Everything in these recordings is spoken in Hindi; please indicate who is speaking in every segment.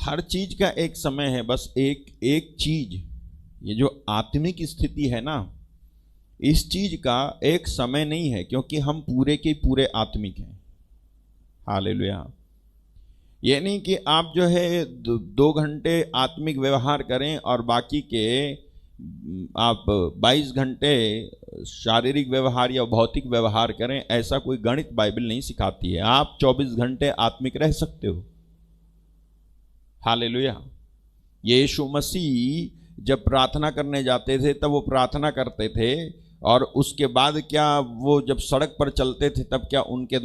Speaker 1: हर चीज का एक समय है, बस एक चीज, ये जो आत्मिक स्थिति है ना, इस चीज का एक समय नहीं है, क्योंकि हम पूरे के पूरे आत्मिक हैं। हालेलुया। ये नहीं कि आप जो है 2 घंटे आत्मिक व्यवहार करें और बाकी के आप 22 घंटे शारीरिक व्यवहार या भौतिक व्यवहार करें। ऐसा कोई गणित बाइबल नहीं सिखाती है। आप 24 घंटे आत्मिक रह सकते हो। हालेलुया। यीशु मसीह जब प्रार्थना करने जाते थे तब वो प्रार्थना करते थे, और उसके बाद क्या वो जब सड़क पर चलते थे तब क्या उनके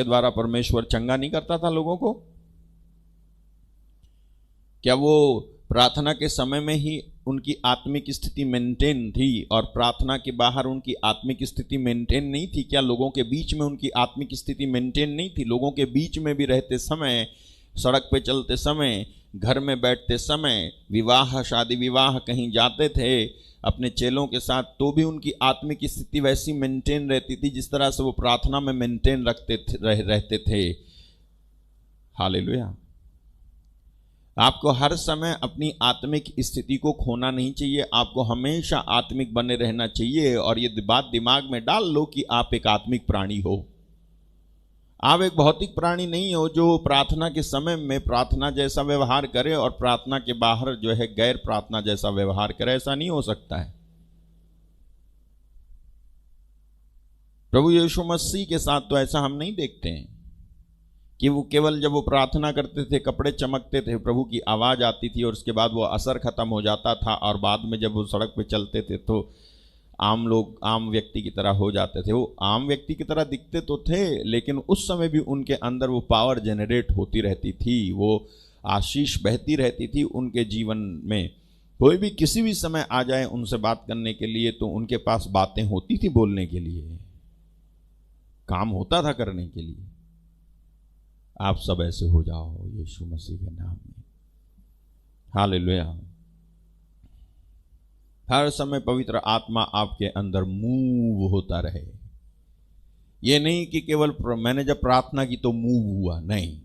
Speaker 1: द्वारा परमेश्वर चंगा नहीं करता था लोगों को? क्या वो प्रार्थना के समय में ही उनकी आत्मिक स्थिति मेंटेन थी और प्रार्थना के बाहर उनकी आत्मिक स्थिति मेंटेन नहीं थी? क्या लोगों के बीच में उनकी आत्मिक स्थिति मेंटेन नहीं थी? लोगों के बीच में भी रहते समय, सड़क पे चलते समय, घर में बैठते समय, विवाह शादी विवाह कहीं जाते थे अपने चेलों के साथ, तो भी उनकी आत्मिक स्थिति वैसी मेंटेन रहती थी जिस तरह से वो प्रार्थना में मेंटेन रहते थे। हालेलुया। आपको हर समय अपनी आत्मिक स्थिति को खोना नहीं चाहिए। आपको हमेशा आत्मिक बने रहना चाहिए। और ये बात दिमाग में डाल लो कि आप एक आत्मिक प्राणी हो। आप एक भौतिक प्राणी नहीं हो जो प्रार्थना के समय में प्रार्थना जैसा व्यवहार करे और प्रार्थना के बाहर जो है गैर प्रार्थना जैसा व्यवहार करे। ऐसा नहीं हो सकता है। प्रभु यीशु मसीह के साथ तो ऐसा हम नहीं देखते हैं कि वो केवल जब वो प्रार्थना करते थे कपड़े चमकते थे, प्रभु की आवाज आती थी और उसके बाद वो असर खत्म हो जाता था, और बाद में जब वो सड़क पे चलते थे तो आम लोग आम व्यक्ति की तरह हो जाते थे। वो आम व्यक्ति की तरह दिखते तो थे, लेकिन उस समय भी उनके अंदर वो पावर जनरेट होती रहती थी, वो आशीष बहती रहती थी उनके जीवन में। कोई भी किसी भी समय आ जाए उनसे बात करने के लिए तो उनके पास बातें होती थी, बोलने के लिए काम होता था करने के लिए। आप सब ऐसे हो जाओ यीशु मसीह के नाम में। हालेलुया। हर समय पवित्र आत्मा आपके अंदर मूव होता रहे। ये नहीं कि केवल मैंने जब प्रार्थना की तो मूव हुआ, नहीं।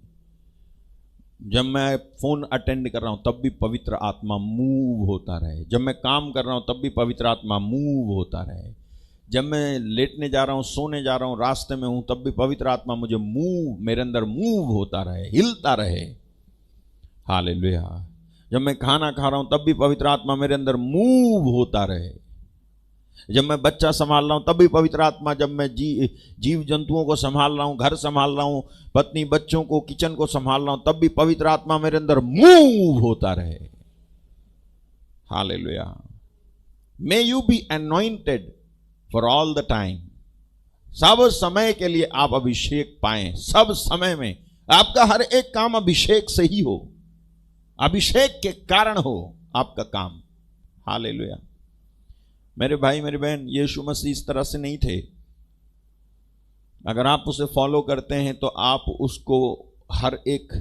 Speaker 1: जब मैं फोन अटेंड कर रहा हूं तब भी पवित्र आत्मा मूव होता रहे। जब मैं काम कर रहा हूं तब भी पवित्र आत्मा मूव होता रहे। जब मैं लेटने जा रहा हूं, सोने जा रहा हूं, रास्ते में हूं, तब भी पवित्र आत्मा मुझे मेरे अंदर मूव होता रहे, हिलता रहे। हालेलुया। जब मैं खाना खा रहा हूं तब भी पवित्र आत्मा मेरे अंदर मूव होता रहे। जब मैं बच्चा संभाल रहा हूं तब भी पवित्र आत्मा, जब मैं जीव जंतुओं को संभाल रहा हूं, घर संभाल रहा हूं, पत्नी बच्चों को, किचन को संभाल रहा हूं, तब भी पवित्र आत्मा मेरे अंदर मूव होता रहे। Hallelujah. May you be anointed for all the time. सब समय के लिए आप अभिषेक पाएं। सब समय में आपका हर एक काम अभिषेक से ही हो, अभिषेक के कारण हो आपका काम। हालेलुया। मेरे भाई मेरे बहन, यीशु मसीह इस तरह से नहीं थे। अगर आप उसे फॉलो करते हैं तो आप उसको हर एक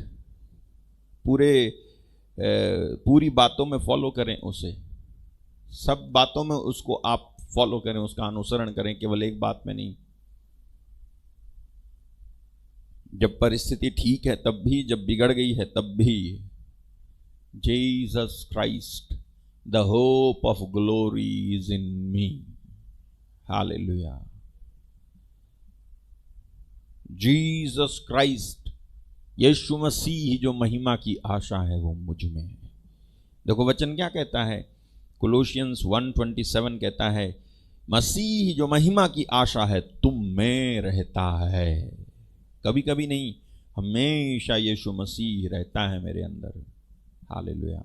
Speaker 1: पूरी बातों में फॉलो करें। उसे सब बातों में उसको आप फॉलो करें, उसका अनुसरण करें, केवल एक बात में नहीं। जब परिस्थिति ठीक है तब भी, जब बिगड़ गई है तब भी, Jesus Christ the hope of glory is in me. Hallelujah. Jesus Christ, यीशु मसीह जो महिमा की आशा है वो मुझ में है। देखो वचन क्या कहता है, कोलोसियंस 1:27 कहता है, मसीह जो महिमा की आशा है तुम में रहता है। कभी कभी नहीं, हमेशा यीशु मसीह रहता है मेरे अंदर। हालेलुया।